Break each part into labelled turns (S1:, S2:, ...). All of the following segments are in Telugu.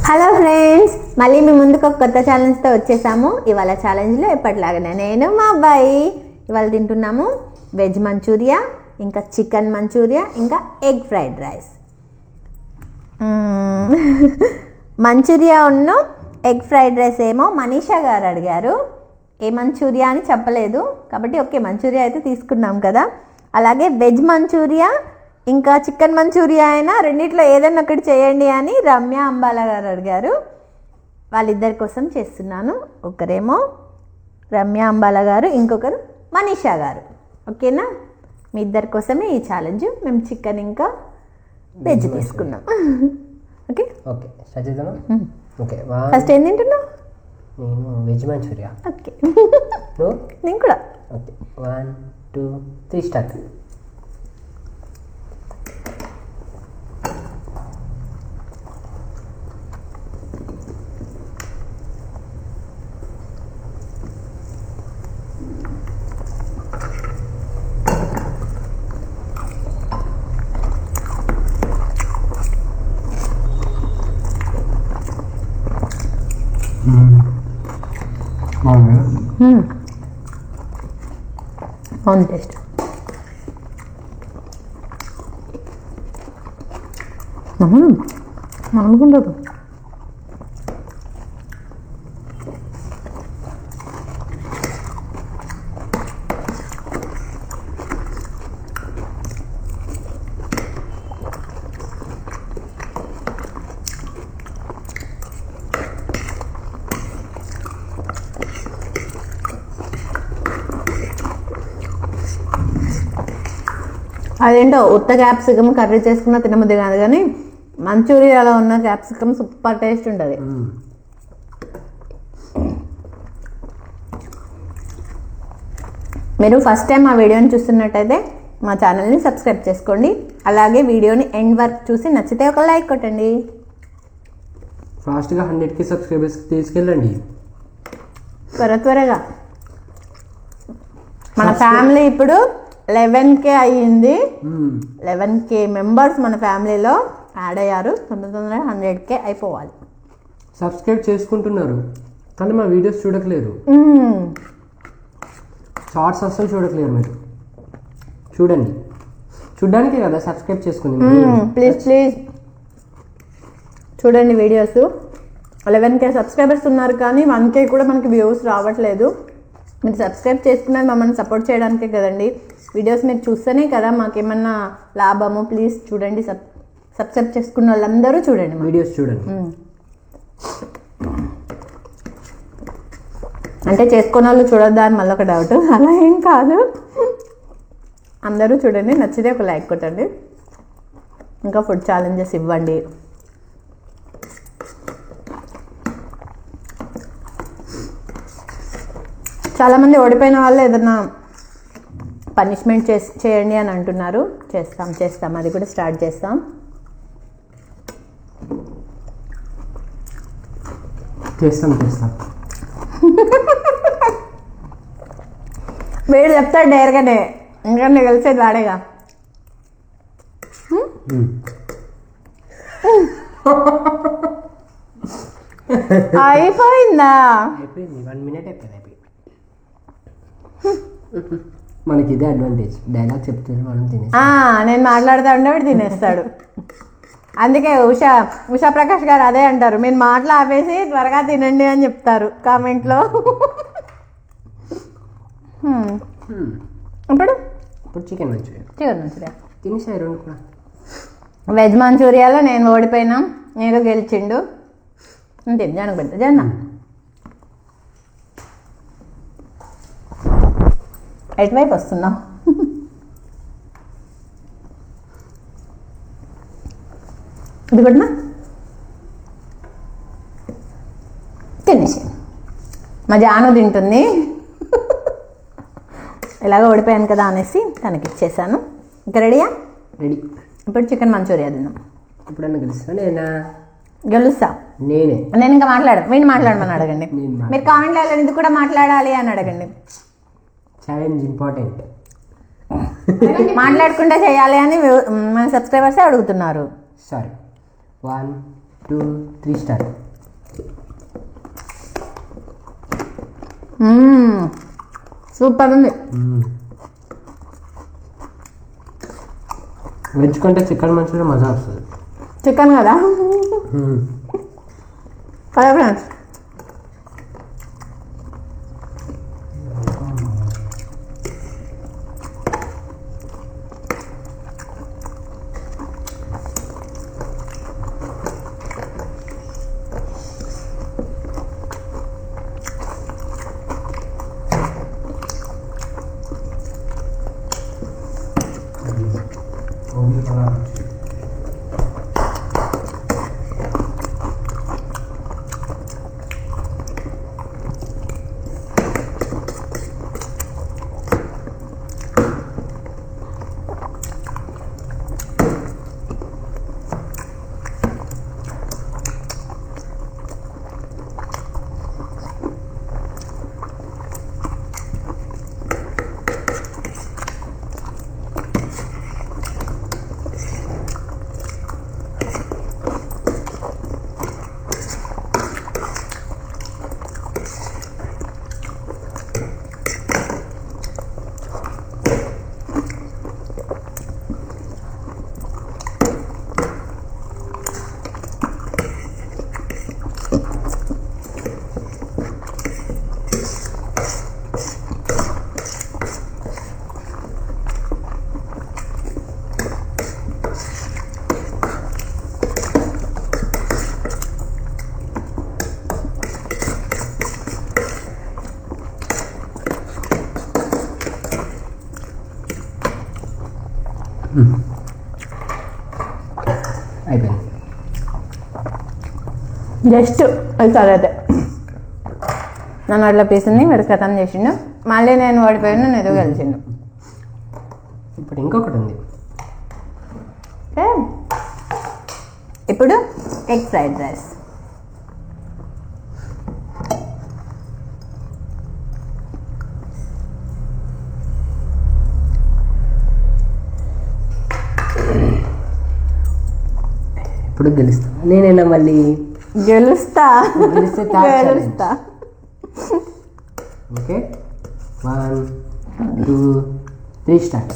S1: హలో ఫ్రెండ్స్, మళ్ళీ మీ ముందుకు ఒక కొత్త ఛాలెంజ్తో వచ్చేసాము. ఇవాళ ఛాలెంజ్లో ఎప్పటిలాగానే నేను మా అబ్బాయి ఇవాళ తింటున్నాము వెజ్ మంచూరియా, ఇంకా చికెన్ మంచూరియా, ఇంకా ఎగ్ ఫ్రైడ్ రైస్. మంచూరియా ఉన్న ఎగ్ ఫ్రైడ్ రైస్ ఏమో మనీషా గారు అడిగారు. ఏ మంచూరియా అని చెప్పలేదు కాబట్టి ఓకే మంచూరియా అయితే తీసుకున్నాం కదా. అలాగే వెజ్ మంచూరియా ఇంకా చికెన్ మంచూరియా అయినా రెండిట్లో ఏదైనా ఒకటి చేయండి అని రమ్య అంబాల గారు అడిగారు. వాళ్ళిద్దరి కోసం చేస్తున్నాను. ఒకరేమో రమ్య అంబాల గారు, ఇంకొకరు మనీషా గారు. ఓకేనా, మీ ఇద్దరి కోసమే ఈ ఛాలెంజ్. మేము చికెన్ ఇంకా వెజ్ తీసుకున్నాం. ఓకే
S2: ఓకే స్టార్ట్ చేద్దామా? ఓకే
S1: ఫస్ట్ ఏం తింటున్నావు?
S2: నేను వెజ్ మంచూరియా.
S1: ఓకే
S2: నువ్వు?
S1: నేను కూడా.
S2: Okay 1 2 3 start.
S1: బాగుంది టేస్ట్. అనుకుంటారు అదేంటో ఉత్త క్యాప్సికమ్ కర్రీ చేసుకున్న తినముద్ది కాదు, కానీ మంచూరియాలో ఉన్న క్యాప్సికమ్ సూపర్ టేస్ట్ ఉంటుంది. మీరు ఫస్ట్ టైం మా వీడియోని చూస్తున్నట్టయితే మా ఛానల్ని సబ్స్క్రైబ్ చేసుకోండి. అలాగే వీడియోని ఎండ్ వరకు చూసి నచ్చితే ఒక లైక్ కొట్టండి.
S2: ఫాస్ట్గా 100K సబ్స్క్రైబర్స్ తీసుకెళ్ళండి
S1: త్వరగా. మన ఫ్యామిలీ ఇప్పుడు 11K అయ్యింది. 11K మెంబర్స్ మన ఫ్యామిలీలో యాడ్ అయ్యారు. తొందరగా 100K అయిపోవాలి.
S2: సబ్స్క్రైబ్ చేసుకుంటున్నారు కానీ మా వీడియోస్ చూడట్లేరు. షార్ట్స్ అస్సలు చూడట్లేరు. మీరు చూడండి, చూడడానికే కదా సబ్స్క్రైబ్ చేసుకుంది.
S1: ప్లీజ్ చూడండి వీడియోస్. 11K సబ్స్క్రైబర్స్ ఉన్నారు కానీ 1K కూడా మనకి వ్యూస్ రావట్లేదు. మీరు సబ్స్క్రైబ్ చేసుకున్నది మమ్మల్ని సపోర్ట్ చేయడానికే కదండి. వీడియోస్ మీరు చూస్తేనే కదా మాకేమన్నా లాభము. ప్లీజ్ చూడండి, సబ్స్క్రైబ్ చేసుకున్న వాళ్ళందరూ చూడండి,
S2: వీడియోస్ చూడండి.
S1: అంటే చేసుకున్న వాళ్ళు చూడొద్దా అని మళ్ళీ ఒక డౌట్. అలా ఏం కాదు, అందరూ చూడండి. నచ్చితే ఒక లైక్ కొట్టండి. ఇంకా ఫుడ్ ఛాలెంజెస్ ఇవ్వండి. చాలామంది ఓడిపోయిన వాళ్ళు ఏదన్నా పనిష్మెంట్ చేయండి అని అంటున్నారు. చేస్తాం అది కూడా స్టార్ట్ చేస్తాం. వీడు చెప్తాడు డైరెక్ట్గానే, ఇంకా నీకు కలిసేది వాడేగా. అయిపోయిందా?
S2: 1 minute అయిపోయింది. మనకి ఇదే అడ్వాంటేజ్. డైలాగ్ చెప్తే మనం
S1: నేను మాట్లాడుతూ ఉంటే వీడు తినేస్తాడు. అందుకే ఉషా ప్రకాష్ గారు అదే అంటారు, మీరు మాటలు ఆపేసి త్వరగా తినండి అని చెప్తారు కామెంట్లో. ఇప్పుడు
S2: చికెన్ మంచూరియా తినేసాయి రెండు కూడా.
S1: వెజ్ మంచూరియాలో నేను ఓడిపోయినా, నేను గెలిచిండు. అంతే, జనకు పెడతా జన. ఎటువైపు వస్తున్నాం? ఇది కూడా తినేసి మా జాను తింటుంది. ఇలాగ ఓడిపోయాను కదా అనేసి తనకి ఇచ్చేసాను. ఇంకా రెడీయా?
S2: రెడీ.
S1: ఇప్పుడు చికెన్ మంచూరియా తిన్నాం.
S2: ఇప్పుడన్నా గెలుస్తా నేనా?
S1: గెలుస్తా
S2: నేనే.
S1: నేను ఇంకా వీడిని మాట్లాడమని అడగండి. మీరు కామెంట్లో ఇది కూడా మాట్లాడాలి అని అడగండి.
S2: Challenge important. మాట్లాడుకుంటే చేయాలి అని మన సబ్స్క్రైబర్సే అడుగుతున్నారు. సరే 1 2 3 స్టార్ట్.
S1: సూపర్ ఉంది.
S2: వెజ్ కంటే చికెన్ మంచూరియా మజా వస్తుంది.
S1: చికెన్ కదా కదా ఫ్రెండ్స్.
S2: అయిపోయింది.
S1: జస్ట్ వెళ్తారు అయితే నన్ను అట్లా పీసుని వీడు కథం చేసిండు. మళ్ళీ నేను ఓడిపోయాను, నేను ఏదో గెలిచిండు.
S2: ఇప్పుడు ఇంకొకటి ఉంది.
S1: ఓకే, ఇప్పుడు ఎగ్ ఫ్రైడ్ రైస్.
S2: ఇప్పుడు గెలుస్తా నేనైనా మళ్ళీ
S1: గెలుస్తా
S2: గెలిస్తే థర్డ్
S1: గెలుస్తా.
S2: Okay 1 2 3 start.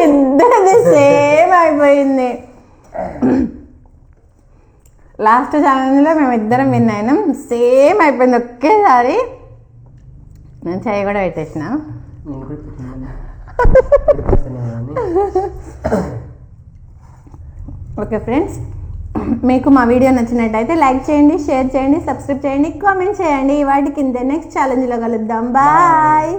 S1: ఇద్దరిది సేమ్ అయిపోయింది. లాస్ట్ ఛాలెంజ్లో మేము ఇద్దరం విన్ అయినాం. సేమ్ అయిపోయింది ఒకేసారి. నేను చేయి కూడా పెట్టేసిన. ఓకే ఫ్రెండ్స్, మీకు మా వీడియో నచ్చినట్టయితే లైక్ చేయండి, షేర్ చేయండి, సబ్స్క్రైబ్ చేయండి, కామెంట్ చేయండి. వాటి కింద నెక్స్ట్ ఛాలెంజ్లో కలుద్దాం. బాయ్.